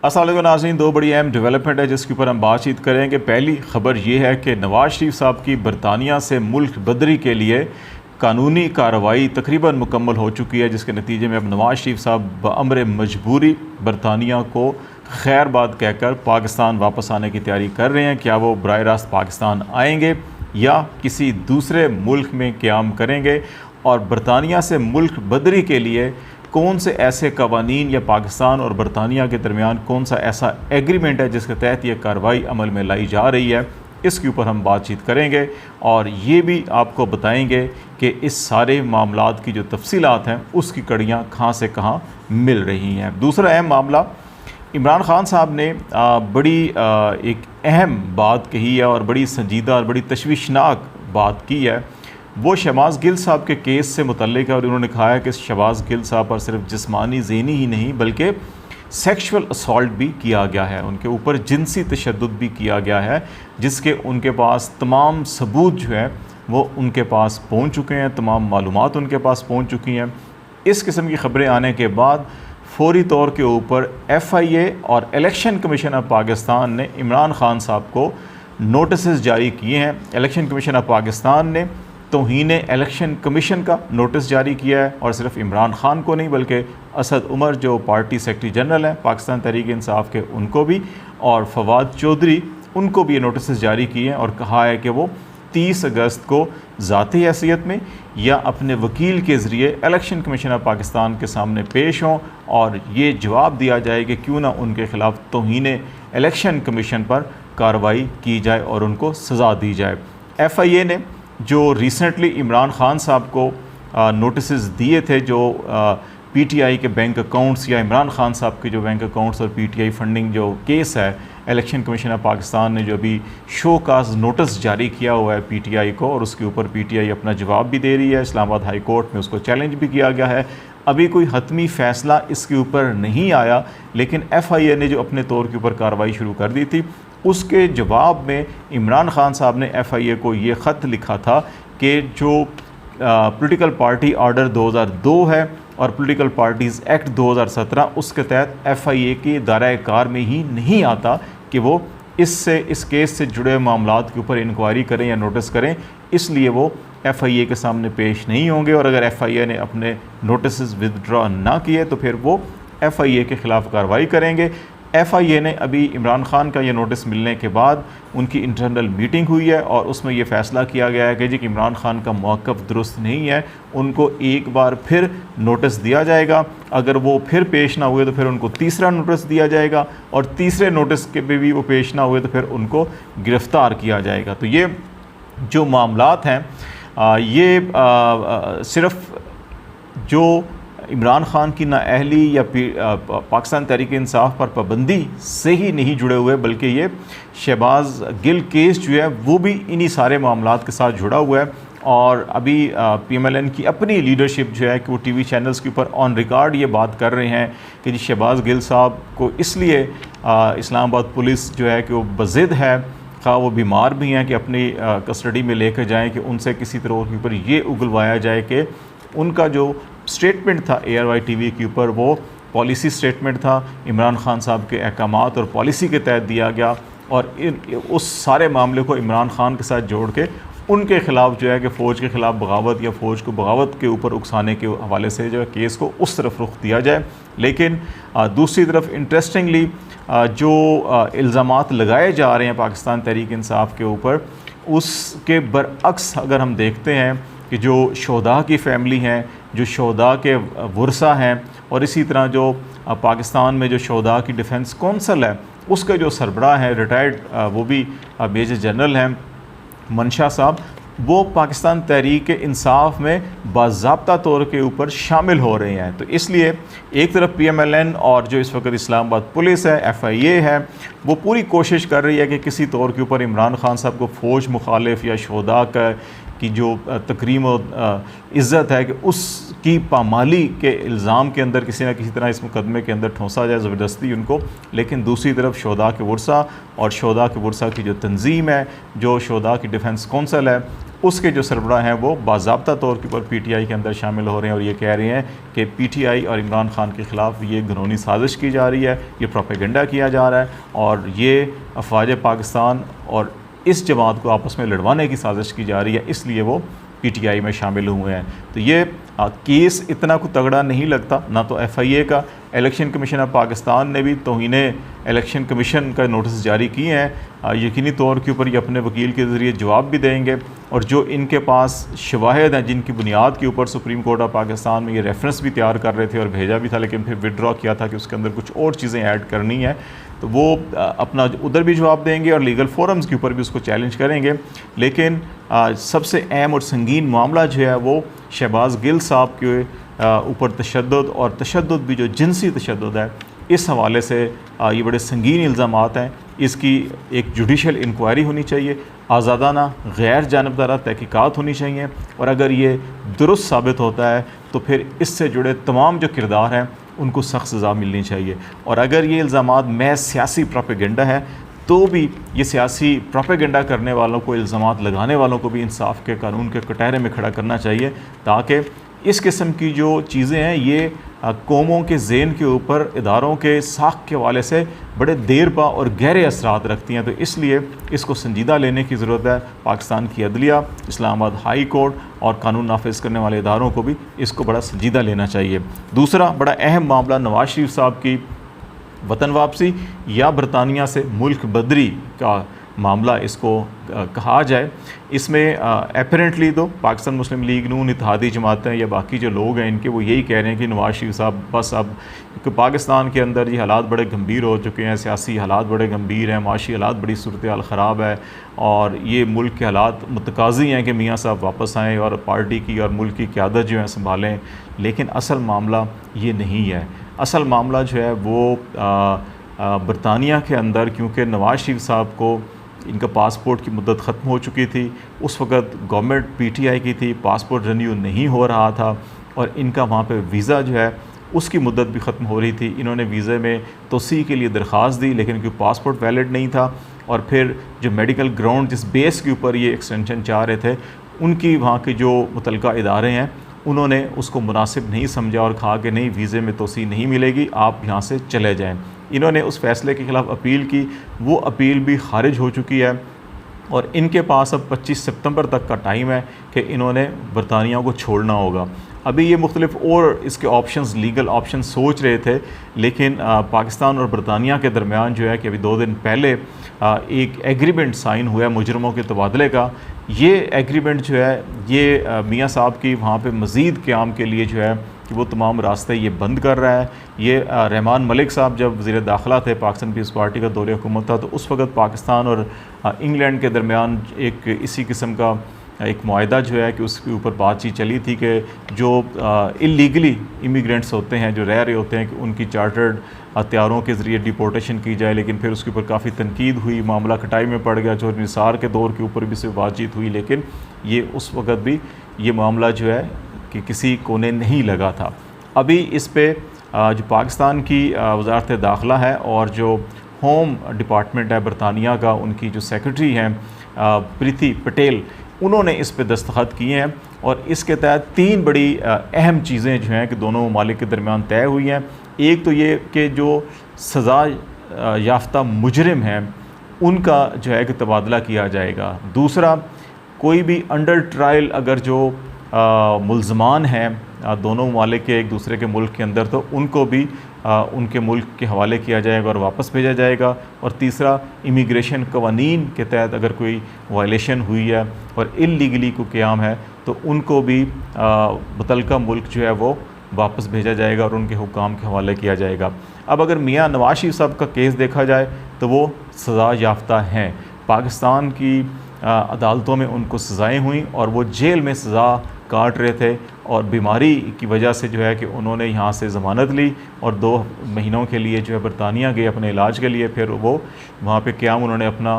अस्सलाम वालेकुम नाज़रीन, दो बड़ी अहम डेवलपमेंट है जिसके ऊपर हम बातचीत करेंगे। पहली ख़बर यह है कि नवाज़ शरीफ साहब की बरतानिया से मुल्क बदरी के लिए कानूनी कार्रवाई तकरीबन मुकम्मल हो चुकी है, जिसके नतीजे में अब नवाज़ शरीफ साहब बअमर मजबूरी बरतानिया को खैरबाद कहकर पाकिस्तान वापस आने की तैयारी कर रहे हैं। क्या वो बराह रास्त पाकिस्तान आएंगे या किसी दूसरे मुल्क में क़याम करेंगे, और बरतानिया से मुल्क बदरी के लिए कौन से ऐसे कवानीन या पाकिस्तान और बरतानिया के दरमियान कौन सा ऐसा एग्रीमेंट है जिसके तहत ये कार्रवाई अमल में लाई जा रही है, इसके ऊपर हम बातचीत करेंगे और ये भी आपको बताएंगे कि इस सारे मामलात की जो तफसीलात हैं उसकी कड़ियाँ कहाँ से कहाँ मिल रही हैं। दूसरा अहम मामला, इमरान खान साहब ने बड़ी एक अहम बात कही है और बड़ी संजीदा और बड़ी तशवीशनाक बात की है। वो शहबाज गिल साहब के केस से मुतल्लिक है और उन्होंने कहा है कि शहबाज गिल साहब पर सिर्फ जिस्मानी ज़हनी ही नहीं बल्कि सेक्शुअल असॉल्ट भी किया गया है, उनके ऊपर जिनसी तशद्दुद भी किया गया है, जिसके उनके पास तमाम सबूत जो है वो उनके पास पहुंच चुके हैं, तमाम मालूमात उनके पास पहुंच चुकी हैं। इस किस्म की ख़बरें आने के बाद फौरी तौर के ऊपर FIA और इलेक्शन कमीशन ऑफ पाकिस्तान ने इमरान खान साहब को नोटिस जारी किए हैं। इलेक्शन कमीशन ऑफ पाकिस्तान ने तौहीन इलेक्शन कमीशन का नोटिस जारी किया है, और सिर्फ इमरान खान को नहीं बल्कि असद उमर जो पार्टी सेक्रेटरी जनरल हैं पाकिस्तान तहरीक इंसाफ के, उनको भी, और फवाद चौधरी, उनको भी ये नोटिस जारी किए हैं और कहा है कि वो 30 अगस्त को ज़ाती हैसियत में या अपने वकील के ज़रिए इलेक्शन कमीशन ऑफ पाकिस्तान के सामने पेश हों और ये जवाब दिया जाए कि क्यों ना उनके ख़िलाफ़ तौहीन इलेक्शन कमीशन पर कार्रवाई की जाए और उनको सज़ा दी जाए। FIA ने जो रिसेंटली इमरान खान साहब को नोटिस दिए थे, जो PTI के बैंक अकाउंट्स या इमरान खान साहब के जो बैंक अकाउंट्स और PTI फंडिंग जो केस है, इलेक्शन कमीशन ऑफ पाकिस्तान ने जो अभी शो काज नोटिस जारी किया हुआ है PTI को, और उसके ऊपर PTI अपना जवाब भी दे रही है। इस्लामाबाद हाई कोर्ट में उसको चैलेंज भी किया गया है। अभी कोई हतमी फ़ैसला इसके ऊपर नहीं आया, लेकिन FIA ने जो अपने तौर के ऊपर कार्रवाई शुरू कर दी थी, उसके जवाब में इमरान खान साहब ने FIA को ये ख़त लिखा था कि जो पॉलिटिकल पार्टी ऑर्डर 2002 है और पॉलिटिकल पार्टीज़ एक्ट 2017, उसके तहत FIA के दायरे कार में ही नहीं आता कि वो इस केस से जुड़े मामलात के ऊपर इंक्वायरी करें या नोटिस करें, इसलिए वो FIA के सामने पेश नहीं होंगे। और अगर FIA ने अपने नोटिस विदड्रॉ ना किए तो फिर वो FIA के ख़िलाफ़ कार्रवाई करेंगे। FIA ने अभी इमरान खान का ये नोटिस मिलने के बाद उनकी इंटरनल मीटिंग हुई है और उसमें ये फ़ैसला किया गया है कि जी कि इमरान खान का मौक़िफ़ दुरुस्त नहीं है, उनको एक बार फिर नोटिस दिया जाएगा। अगर वो फिर पेश ना हुए तो फिर उनको तीसरा नोटिस दिया जाएगा, और तीसरे नोटिस के पे भी वो पेश ना हुए तो फिर उनको गिरफ़्तार किया जाएगा। तो ये जो मामलात हैं ये सिर्फ़ जो इमरान खान की नाअहली या पाकिस्तान तहरीक इंसाफ पर पाबंदी से ही नहीं जुड़े हुए, बल्कि ये शहबाज गिल केस जो है वो भी इन्हीं सारे मामलात के साथ जुड़ा हुआ है। और अभी PMLN की अपनी लीडरशिप जो है कि वो TV चैनल्स के ऊपर ऑन रिकॉर्ड ये बात कर रहे हैं कि जी शहबाज गिल साहब को इसलिए इस्लामाबाद पुलिस जो है कि वो बज़िद है, खा वो बीमार भी हैं, कि अपनी कस्टडी में लेकर जाएँ कि उनसे किसी तरह के ऊपर ये उगलवाया जाए कि उनका जो स्टेटमेंट था ARY TV के ऊपर वो पॉलिसी स्टेटमेंट था, इमरान खान साहब के अहकामात और पॉलिसी के तहत दिया गया, और उस सारे मामले को इमरान खान के साथ जोड़ के उनके ख़िलाफ़ जो है कि फ़ौज के ख़िलाफ़ बगावत या फ़ौज को बगावत के ऊपर उकसाने के हवाले से जो है केस को उस तरफ रुख दिया जाए। लेकिन दूसरी तरफ इंटरेस्टिंगली जो इल्ज़ामात लगाए जा रहे हैं पाकिस्तान तहरीक इंसाफ के ऊपर, उसके बरअक्स अगर हम देखते हैं कि जो शोहदा की फ़ैमिली हैं, जो शोहदा के वर्सा हैं, और इसी तरह जो पाकिस्तान में जो शोहदा की डिफेंस कौंसल है उसके जो सरबराह हैं रिटायर्ड, वो भी मेजर जनरल हैं मंशा साहब, वो पाकिस्तान तहरीक इंसाफ में बाज़ाब्ता तौर के ऊपर शामिल हो रहे हैं। तो इसलिए एक तरफ PMLN और जो इस वक्त इस्लामाबाद पुलिस है, FIA है, वो पूरी कोशिश कर रही है कि किसी तौर के ऊपर इमरान खान साहब को फ़ौज मुखालिफ या शोहदा की जो तकरीम और इज़्ज़त है कि उसकी पामाली के इल्ज़ाम के अंदर किसी न किसी तरह इस मुकदमे के अंदर ठोंसा जाए ज़बरदस्ती उनको। लेकिन दूसरी तरफ शोहदा के वर्सा और शोहदा के वर्सा की जो तंजीम है, जो शोहदा की डिफेंस कौंसल है, उसके जो सरबराह हैं वो बाज़ाब्ता तौर के ऊपर PTI के अंदर शामिल हो रहे हैं और ये कह रहे हैं कि PTI और इमरान खान के ख़िलाफ़ ये घिनौनी साजिश की जा रही है, ये प्रोपेगेंडा किया जा रहा है और ये अफ़वाज पाकिस्तान और इस जमात को आपस में लड़वाने की साजिश की जा रही है, इसलिए वो PTI में शामिल हुए हैं। तो ये केस इतना को तगड़ा नहीं लगता, ना तो FIA का, इलेक्शन कमीशन ऑफ पाकिस्तान ने भी तौहीन इलेक्शन कमीशन का नोटिस जारी किए हैं। यकीनी तौर के ऊपर ये अपने वकील के ज़रिए जवाब भी देंगे और जो इनके पास शवाहिद हैं जिनकी बुनियाद के ऊपर सुप्रीम कोर्ट ऑफ पाकिस्तान में ये रेफरेंस भी तैयार कर रहे थे और भेजा भी था, लेकिन फिर विड्रॉ किया था कि उसके अंदर कुछ और चीज़ें ऐड करनी है, तो वो अपना उधर भी जवाब देंगे और लीगल फोरम्स के ऊपर भी उसको चैलेंज करेंगे। लेकिन सबसे अहम और संगीन मामला जो है वो शहबाज गिल साहब के ऊपर तशद्दुद और तशद्दुद भी जो जिनसी तशद्दुद है, इस हवाले से ये बड़े संगीन इल्ज़ामात हैं। इसकी एक जुडिशल इंक्वायरी होनी चाहिए, आज़ादाना गैर जानबदारा तहकीकात होनी चाहिए और अगर ये दुरुस्त साबित होता है तो फिर इससे जुड़े तमाम जो किरदार हैं उनको सख्त सज़ा मिलनी चाहिए। और अगर ये इल्ज़ामात महज सियासी प्रोपेगेंडा है तो भी ये सियासी प्रोपेगेंडा करने वालों को, इल्ज़ामात लगाने वालों को भी इंसाफ के कानून के कटहरे में खड़ा करना चाहिए, ताकि इस किस्म की जो चीज़ें हैं ये कौमों के ज़हन के ऊपर इदारों के साख के हवाले से बड़े देर पा और गहरे असरात रखती हैं। तो इसलिए इसको संजीदा लेने की ज़रूरत है। पाकिस्तान की अदलिया, इस्लामाबाद हाई कोर्ट और कानून नाफिज करने वाले इदारों को भी इसको बड़ा संजीदा लेना चाहिए। दूसरा बड़ा अहम मामला नवाज शरीफ साहब की वतन वापसी या बरतानिया से मुल्क बदरी का मामला इसको कहा जाए। इसमें एपरेंटली तो पाकिस्तान मुस्लिम लीग नून, इत्तेहादी जमातें या बाकी जो लोग हैं इनके वो यही कह रहे हैं कि नवाज शरीफ साहब बस अब, क्योंकि पाकिस्तान के अंदर ये हालात बड़े गंभीर हो चुके हैं, सियासी हालात बड़े गंभीर हैं, माशी हालात बड़ी सूरत हाल ख़राब है और ये मुल्क के हालात मुतकाज़ी हैं कि मियाँ साहब वापस आएँ और पार्टी की और मुल्क की क़यादत जो है संभालें। लेकिन असल मामला ये नहीं है। असल मामला जो है वो बरतानिया के अंदर, क्योंकि नवाज शरीफ साहब को इनका पासपोर्ट की मुद्दत ख़त्म हो चुकी थी, उस वक़्त गवर्नमेंट PTI की थी, पासपोर्ट रिन्यू नहीं हो रहा था और इनका वहाँ पे वीज़ा जो है उसकी मुद्दत भी ख़त्म हो रही थी। इन्होंने वीज़े में तोसी के लिए दरख्वास्त दी, लेकिन क्योंकि पासपोर्ट वैलिड नहीं था और फिर जो मेडिकल ग्राउंड जिस बेस के ऊपर ये एक्सटेंशन चाह रहे थे, उनकी वहाँ के जो मुतलका इदारे हैं उन्होंने उसको मुनासिब नहीं समझा और कहा कि नहीं, वीज़े में तोसी नहीं मिलेगी, आप यहाँ से चले जाएँ। इन्होंने उस फैसले के ख़िलाफ़ अपील की, वो अपील भी खारिज हो चुकी है और इनके पास अब 25 सितंबर तक का टाइम है कि इन्होंने बरतानिया को छोड़ना होगा। अभी ये मुख्तलिफ और इसके ऑप्शंस, लीगल ऑप्शन सोच रहे थे, लेकिन पाकिस्तान और बरतानिया के दरमियान जो है कि अभी 2 दिन पहले एक एग्रीमेंट साइन हुआ है मुजरमों के तबादले का। ये एग्रीमेंट जो है ये मियाँ साहब की वहाँ पे मज़ीद क़याम के लिए जो है कि वो तमाम रास्ते ये बंद कर रहा है। ये रहमान मलिक साहब जब वज़ीर दाखिला थे, पाकिस्तान पीपल्स पार्टी का दौरे हुकूमत था, तो उस वक़्त पाकिस्तान और इंग्लैंड के दरमियान एक इसी किस्म का एक मुआहदा जो है कि उसके ऊपर बातचीत चली थी कि जो इलीगली इमिग्रेंट्स होते हैं, जो रह रहे होते हैं, कि उनकी चार्टर्ड हत्यारों के ज़रिए डिपोर्टेशन की जाए। लेकिन फिर उसके ऊपर काफ़ी तनकीद हुई, मामला खटाई में पड़ गया। जो निसार के दौर के ऊपर भी से बातचीत हुई, लेकिन ये उस वक़्त भी ये मामला जो है कि किसी कोने नहीं लगा था। अभी इस पे जो पाकिस्तान की वज़ारत दाखिला है और जो होम डिपार्टमेंट है बरतानिया का, उनकी जो सेक्रेटरी हैं प्रीति पटेल, उन्होंने इस पे दस्तखत किए हैं और इसके तहत 3 बड़ी अहम चीज़ें जो हैं कि दोनों ममालिक के दरमियान तय हुई हैं। एक तो ये कि जो सज़ा याफ्ता मुजरिम हैं उनका जो है कि तबादला किया जाएगा। दूसरा, कोई भी अंडर ट्रायल अगर जो मुल्ज़मान हैं दोनों ममालिक के एक दूसरे के मुल्क के अंदर, तो उनको भी उनके मुल्क के हवाले किया जाएगा और वापस भेजा जाएगा। और तीसरा, इमिग्रेशन कवानीन के तहत अगर कोई वायलेशन हुई है और इल्लीगली को क़याम है तो उनको भी मुतलका मुल्क जो है वो वापस भेजा जाएगा और उनके हुक्काम के हवाले किया जाएगा। अब अगर मियाँ नवाज शरीफ साहब का केस देखा जाए तो वो सज़ा याफ्ता हैं। पाकिस्तान की अदालतों में उनको सज़ाएँ हुई और वो जेल में सज़ा काट रहे थे और बीमारी की वजह से जो है कि उन्होंने यहाँ से ज़मानत ली और 2 महीनों के लिए जो है बरतानिया गए अपने इलाज के लिए। फिर वो वहाँ पे क़याम उन्होंने अपना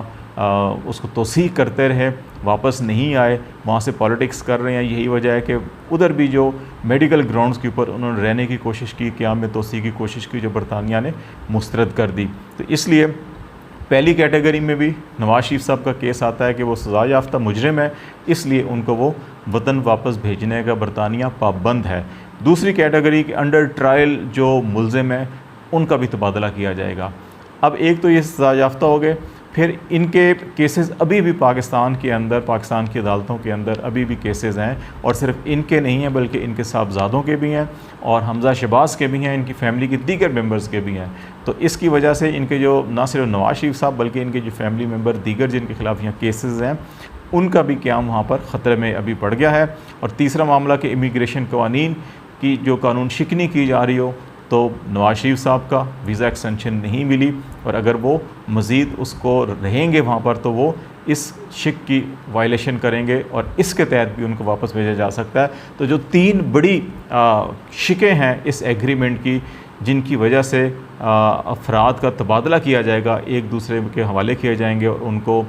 उसको तोसीह करते रहे, वापस नहीं आए, वहाँ से पॉलिटिक्स कर रहे हैं। यही वजह है कि उधर भी जो मेडिकल ग्राउंड्स के ऊपर उन्होंने रहने की कोशिश की, क़याम में तोसीह की कोशिश की, जो बरतानिया ने मुस्तरद कर दी। तो इसलिए पहली कैटेगरी में भी नवाज शरीफ साहब का केस आता है कि वो सज़ा याफ्ता मुजरिम है, इसलिए उनको वो वतन वापस भेजने का बरतानिया पाबंद है। दूसरी कैटेगरी के अंडर ट्रायल जो मुलजिम है उनका भी तबादला किया जाएगा। अब एक तो ये सज़ा याफ्ता हो गए, फिर इनके केसेस अभी भी पाकिस्तान के अंदर, पाकिस्तान की अदालतों के अंदर अभी भी केसेस हैं, और सिर्फ इनके नहीं हैं बल्कि इनके साहबजादों के भी हैं और हमजा शहबाज के भी हैं, इनकी फैमिली के दीगर मेंबर्स के भी हैं। तो इसकी वजह से इनके जो ना सिर्फ नवाज शरीफ साहब बल्कि इनके जो फैमिली मेम्बर दीगर जिनके खिलाफ यहाँ केसेस हैं उनका भी क़याम वहाँ पर ख़तरे में अभी पड़ गया है। और तीसरा मामला कि इमिग्रेशन कवानीन की जो कानून शिकनी की जा रही हो, तो नवाज शरीफ साहब का वीज़ा एक्सटेंशन नहीं मिली और अगर वो मज़ीद उसको रहेंगे वहाँ पर तो वो इस शिक की वायलेशन करेंगे और इसके तहत भी उनको वापस भेजा जा सकता है। तो जो तीन बड़ी शिकें हैं इस एग्रीमेंट की, जिनकी वजह से अफराद का तबादला किया जाएगा, एक दूसरे के हवाले किए जाएंगे और उनको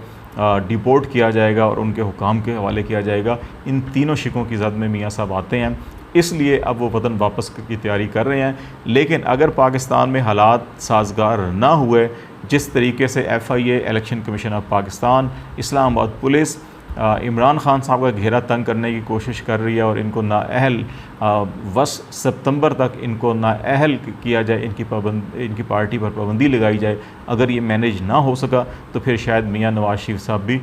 डिपोर्ट किया जाएगा और उनके हुकाम के हवाले किया जाएगा, इन तीनों शिकों की जद में मियाँ साहब आते हैं, इसलिए अब वो वतन वापस की तैयारी कर रहे हैं। लेकिन अगर पाकिस्तान में हालात साजगार ना हुए, जिस तरीके से FIA election commission of Pakistan, Islamabad police Imran Khan साहब का घेरा तंग करने की कोशिश कर रही है और इनको नाअहल 10 सितंबर तक इनको नाअहल किया जाए, इनकी पार्टी पर पाबंदी लगाई जाए, अगर ये मैनेज ना हो सका तो फिर शायद मियाँ नवाज शरीफ साहब भी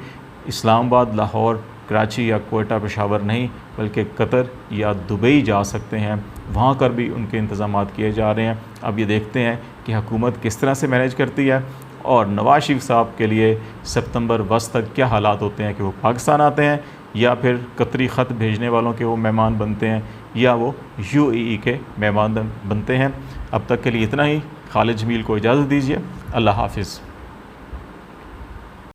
इस्लामाबाद, लाहौर, कराची या कोयटा, पेशावर नहीं बल्कि कतर या दुबई जा सकते हैं। वहाँ कर भी उनके इंतज़ाम किए जा रहे हैं। अब ये देखते हैं कि हुकूमत किस तरह से मैनेज करती है और नवाज शरीफ साहब के लिए सितंबर 10 तक क्या हालात होते हैं कि वो पाकिस्तान आते हैं या फिर कतरी ख़त भेजने वालों के वो मेहमान बनते हैं या वो UAE के मेहमान बनते हैं। अब तक के लिए इतना ही। खालिद जमील को इजाज़त दीजिए। अल्लाह हाफिज़।